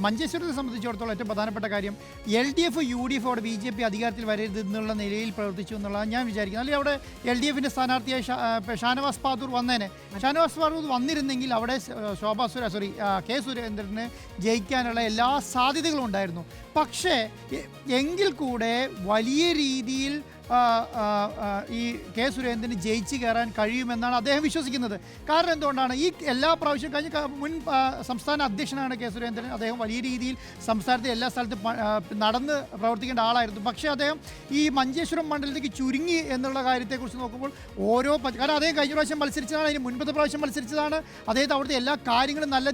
മഞ്ചേശ്വരത്തെ സംബന്ധിച്ചിടത്തോളം ഏറ്റവും പ്രധാനപ്പെട്ട കാര്യം LDF UDF അവിടെ BJP അധികാരത്തിൽ വരരുത് എന്നുള്ള നിലയിൽ പ്രവർത്തിച്ചു എന്നുള്ളതാണ് ഞാൻ വിചാരിക്കുന്നത്. അല്ലെങ്കിൽ അവിടെ LDFൻ്റെ സ്ഥാനാർത്ഥിയായി ഷാനവാസ് പാദൂർ വന്നേനെ. ഷാനവാസ് പാദൂർ വന്നിരുന്നെങ്കിൽ അവിടെ കെ സുരേന്ദ്രന് ജയിക്കാനുള്ള എല്ലാ സാധ്യതകളും ഉണ്ടായിരുന്നു. പക്ഷേ എങ്കിൽ കൂടെ വലിയ രീതിയിൽ ഈ കെ സുരേന്ദ്രന് ജയിച്ച് കയറാൻ കഴിയുമെന്നാണ് അദ്ദേഹം വിശ്വസിക്കുന്നത്. കാരണം എന്തുകൊണ്ടാണ്, ഈ എല്ലാ പ്രാവശ്യം കഴിഞ്ഞ മുൻ സംസ്ഥാന അധ്യക്ഷനാണ് കെ സുരേന്ദ്രൻ. അദ്ദേഹം വലിയ രീതിയിൽ സംസ്ഥാനത്തെ എല്ലാ സ്ഥലത്തും നടന്ന് പ്രവർത്തിക്കേണ്ട ആളായിരുന്നു. പക്ഷേ അദ്ദേഹം ഈ മഞ്ചേശ്വരം മണ്ഡലത്തേക്ക് ചുരുങ്ങി എന്നുള്ള കാര്യത്തെക്കുറിച്ച് നോക്കുമ്പോൾ കാരണം അദ്ദേഹം കഴിഞ്ഞ പ്രാവശ്യം മത്സരിച്ചതാണ്, അതിന് മുൻപത്തെ പ്രാവശ്യം മത്സരിച്ചതാണ്. അദ്ദേഹത്തെ അവിടുത്തെ എല്ലാ കാര്യങ്ങളും നല്ല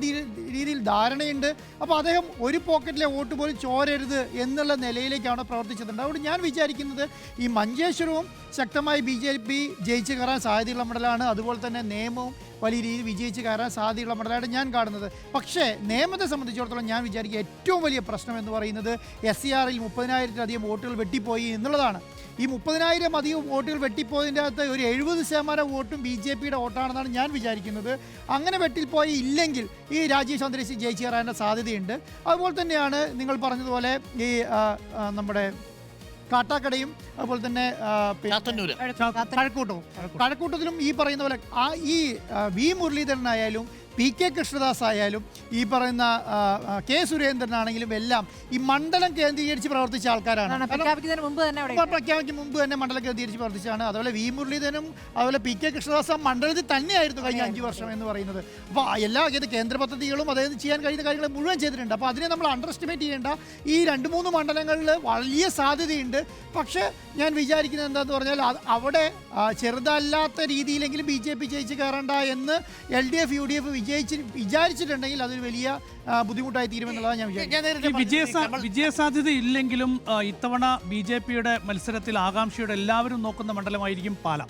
രീതിയിൽ ധാരണയുണ്ട്. അപ്പോൾ അദ്ദേഹം ഒരു പോക്കറ്റിലെ വോട്ട് പോലും ചോരരുത് എന്നുള്ള നിലയിലേക്കാണ് പ്രവർത്തിച്ചത്. അതുകൊണ്ട് ഞാൻ വിചാരിക്കുന്നത് ഈ മഞ്ചേശ്വരവും ശക്തമായി BJP ജയിച്ച് കയറാൻ സാധ്യതയുള്ള മണ്ഡലമാണ്. അതുപോലെ തന്നെ നേമവും വലിയ രീതിയിൽ വിജയിച്ച് കയറാൻ സാധ്യതയുള്ള മണ്ഡലമായിട്ട് ഞാൻ കാണുന്നത്. പക്ഷേ നേമത്തെ സംബന്ധിച്ചിടത്തോളം ഞാൻ വിചാരിക്കുക ഏറ്റവും വലിയ പ്രശ്നം എന്ന് പറയുന്നത് SCRൽ 30,000-ലധികം വോട്ടുകൾ വെട്ടിപ്പോയി എന്നുള്ളതാണ്. ഈ 30,000 അധികം വോട്ടുകൾ വെട്ടിപ്പോയതിൻ്റെ അകത്ത് ഒരു 70% വോട്ടും BJPയുടെ വോട്ടാണെന്നാണ് ഞാൻ വിചാരിക്കുന്നത്. അങ്ങനെ വെട്ടിപ്പോയി ഇല്ലെങ്കിൽ ഈ രാജീവ് ചന്ദ്രശേഖർ ജയിച്ച് കയറാനുള്ള സാധ്യതയുണ്ട്. അതുപോലെ തന്നെയാണ് നിങ്ങൾ പറഞ്ഞതുപോലെ ഈ നമ്മുടെ കാട്ടാക്കടയും അതുപോലെ തന്നെ കഴക്കൂട്ടത്തിലും ഈ പറയുന്ന പോലെ ഈ വി മുരളീധരനായാലും PK കൃഷ്ണദാസ് ആയാലും ഈ പറയുന്ന കെ സുരേന്ദ്രനാണെങ്കിലും എല്ലാം ഈ മണ്ഡലം കേന്ദ്രീകരിച്ച് പ്രവർത്തിച്ച ആൾക്കാരാണ്. പ്രഖ്യാപിക്കും മുമ്പ് തന്നെ മണ്ഡലം കേന്ദ്രീകരിച്ച് പ്രവർത്തിച്ചാണ്. അതുപോലെ വി മുരളീധരനും അതുപോലെ PK കൃഷ്ണദാസ് മണ്ഡലത്തിൽ തന്നെയായിരുന്നു കഴിഞ്ഞ 5 വർഷം എന്ന് പറയുന്നത്. അപ്പോൾ എല്ലാ കേന്ദ്ര പദ്ധതികളും അതായത് ചെയ്യാൻ കഴിയുന്ന കാര്യങ്ങൾ മുഴുവൻ ചെയ്തിട്ടുണ്ട്. അപ്പോൾ അതിനെ നമ്മൾ അണ്ടർ എസ്റ്റിമേറ്റ് ചെയ്യേണ്ട. ഈ 2-3 മണ്ഡലങ്ങളിൽ വലിയ സാധ്യതയുണ്ട്. പക്ഷേ ഞാൻ വിചാരിക്കുന്നത് എന്താണെന്ന് പറഞ്ഞാൽ അവിടെ ചെറുതല്ലാത്ത രീതിയിലെങ്കിലും BJP ജയിച്ച് കയറണ്ട എന്ന് LDF UDF വിചാരിച്ചിട്ടുണ്ടെങ്കിൽ അതൊരു വലിയ ബുദ്ധിമുട്ടായി തീരുമെന്നുള്ളതാണ് ഞാൻ വിചാരിക്കുന്നത്. വിജയസാധ്യത ഇല്ലെങ്കിലും ഇത്തവണ BJPയുടെ മത്സരത്തിൽ ആകാംക്ഷയുടെ എല്ലാവരും നോക്കുന്ന മണ്ഡലമായിരിക്കും പാലാ.